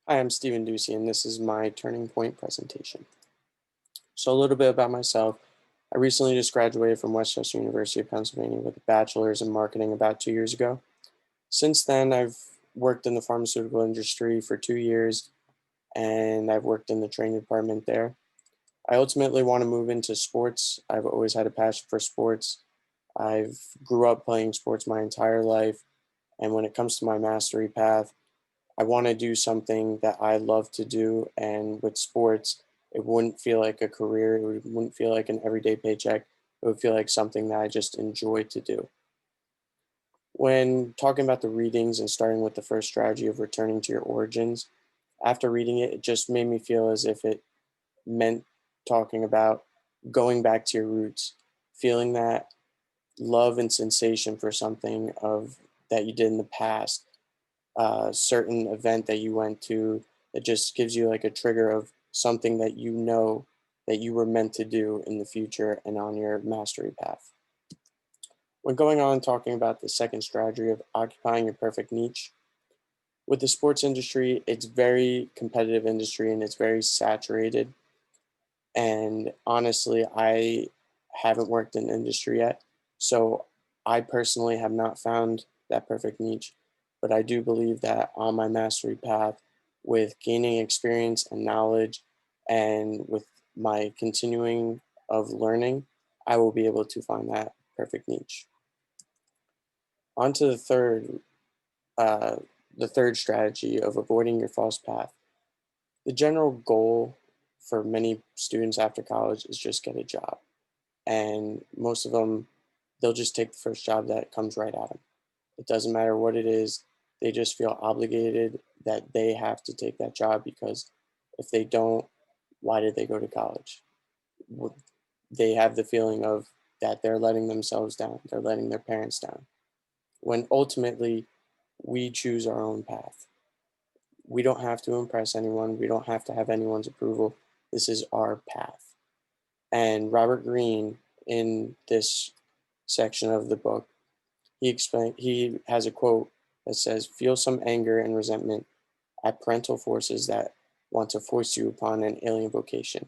Hi, I'm Stephen Ducey, and this is my Turning Point presentation. So, a little bit about myself. I recently just graduated from West Chester University of Pennsylvania with a bachelor's in marketing about 2 years ago. Since then, I've worked in the pharmaceutical industry for 2 years, and I've worked in the training department there. I ultimately want to move into sports. I've always had a passion for sports. I've grew up playing sports my entire life, and when it comes to my mastery path, I want to do something that I love to do. And with sports, it wouldn't feel like a career. Wouldn't feel like an everyday paycheck. It would feel like something that I just enjoy to do. When talking about the readings and starting with the first strategy of returning to your origins, after reading it, it just made me feel as if it meant talking about going back to your roots, feeling that love and sensation for something of that you did in the past, certain event that you went to that just gives you like a trigger of something that you know that you were meant to do in the future and on your mastery path. When going on talking about the second strategy of occupying your perfect niche, with the sports industry, it's very competitive industry and it's very saturated. And honestly, I haven't worked in the industry yet. So I personally have not found that perfect niche. But I do believe that on my mastery path, with gaining experience and knowledge, and with my continuing of learning, I will be able to find that perfect niche. On to uh, the third strategy of avoiding your false path. The general goal for many students after college is just get a job, and most of them, they'll just take the first job that comes right at them. It doesn't matter what it is. They just feel obligated that they have to take that job because if they don't, why did they go to college? They have the feeling of that they're letting themselves down, they're letting their parents down, when ultimately we choose our own path. We don't have to impress anyone, we don't have to have anyone's approval. This is our path. And Robert Greene, in this section of the book, he has a quote that says, "Feel some anger and resentment at parental forces that want to force you upon an alien vocation."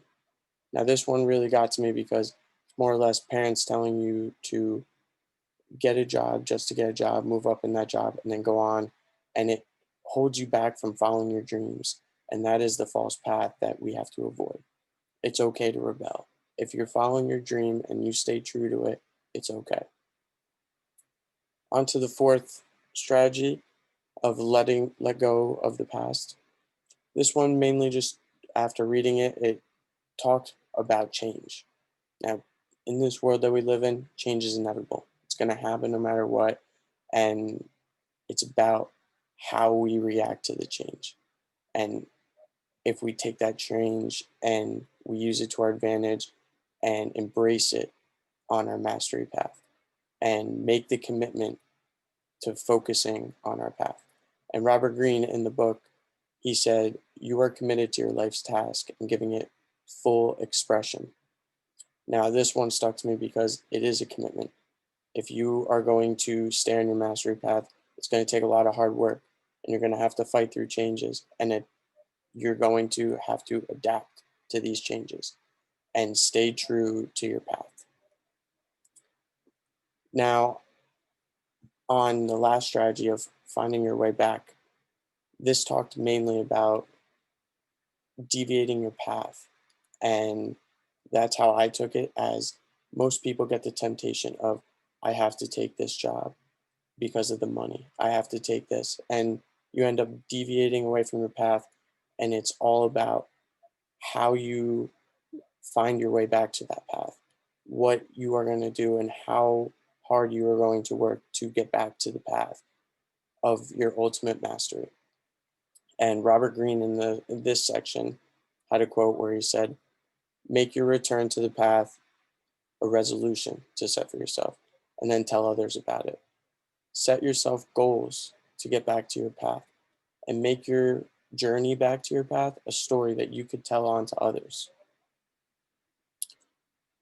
Now, this one really got to me because it's more or less parents telling you to get a job just to get a job, move up in that job, and then go on, and it holds you back from following your dreams. And that is the false path that we have to avoid. It's okay to rebel. If you're following your dream and you stay true to it, it's okay. On to the fourth strategy of let go of the past. This one mainly just after reading it, it talked about change. Now, in this world that we live in, change is inevitable. It's going to happen no matter what, and it's about how we react to the change. And if we take that change and we use it to our advantage and embrace it on our mastery path and make the commitment to focusing on our path. And Robert Greene in the book, he said, "You are committed to your life's task and giving it full expression." Now, this one stuck to me because it is a commitment. If you are going to stay on your mastery path, it's going to take a lot of hard work and you're going to have to fight through changes. And you're going to have to adapt to these changes and stay true to your path. Now, on the last strategy of finding your way back, this talked mainly about deviating your path. And that's how I took it, as most people get the temptation of, I have to take this job because of the money. I have to take this. And you end up deviating away from your path. And it's all about how you find your way back to that path, what you are going to do, and how hard you are going to work to get back to the path of your ultimate mastery. And Robert Greene in this section had a quote where he said, "Make your return to the path a resolution to set for yourself, and then tell others about it. Set yourself goals to get back to your path, and make your journey back to your path a story that you could tell on to others."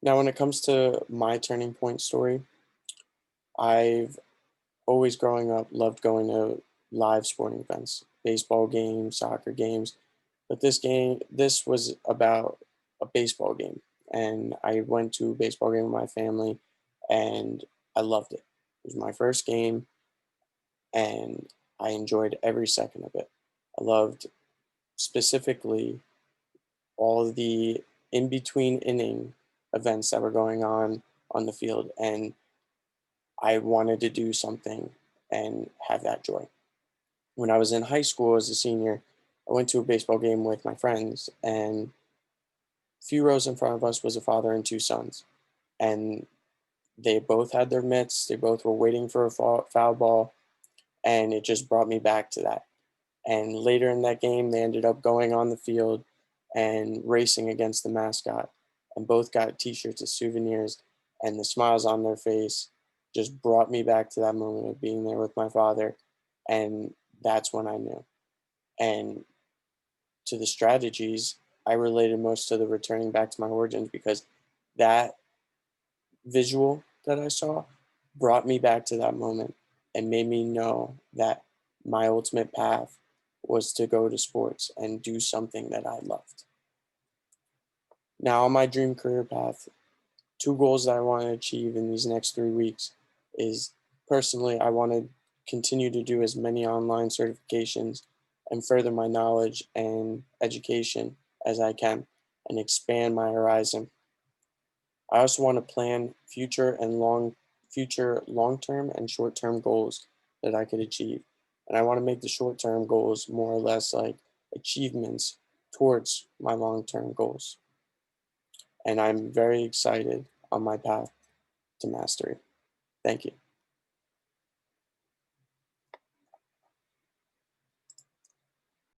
Now, when it comes to my turning point story, I've always growing up loved going to live sporting events, baseball games, soccer games, but this was about a baseball game, and I went to a baseball game with my family, and I loved it. It was my first game, and I enjoyed every second of it. I loved specifically all of the in between inning events that were going on the field, and I wanted to do something and have that joy. When I was in high school as a senior, I went to a baseball game with my friends, and a few rows in front of us was a father and two sons, and they both had their mitts. They both were waiting for a foul ball, and it just brought me back to that. And later in that game, they ended up going on the field and racing against the mascot, and both got T-shirts as souvenirs, and the smiles on their face just brought me back to that moment of being there with my father, and that's when I knew. And to the strategies, I related most to the returning back to my origins because that visual that I saw brought me back to that moment and made me know that my ultimate path was to go to sports and do something that I loved. Now, on my dream career path, two goals that I want to achieve in these next 3 weeks is personally, I want to continue to do as many online certifications and further my knowledge and education as I can and expand my horizon. I also want to plan future long-term and short-term goals that I could achieve. And I want to make the short-term goals more or less like achievements towards my long-term goals. And I'm very excited on my path to mastery. Thank you.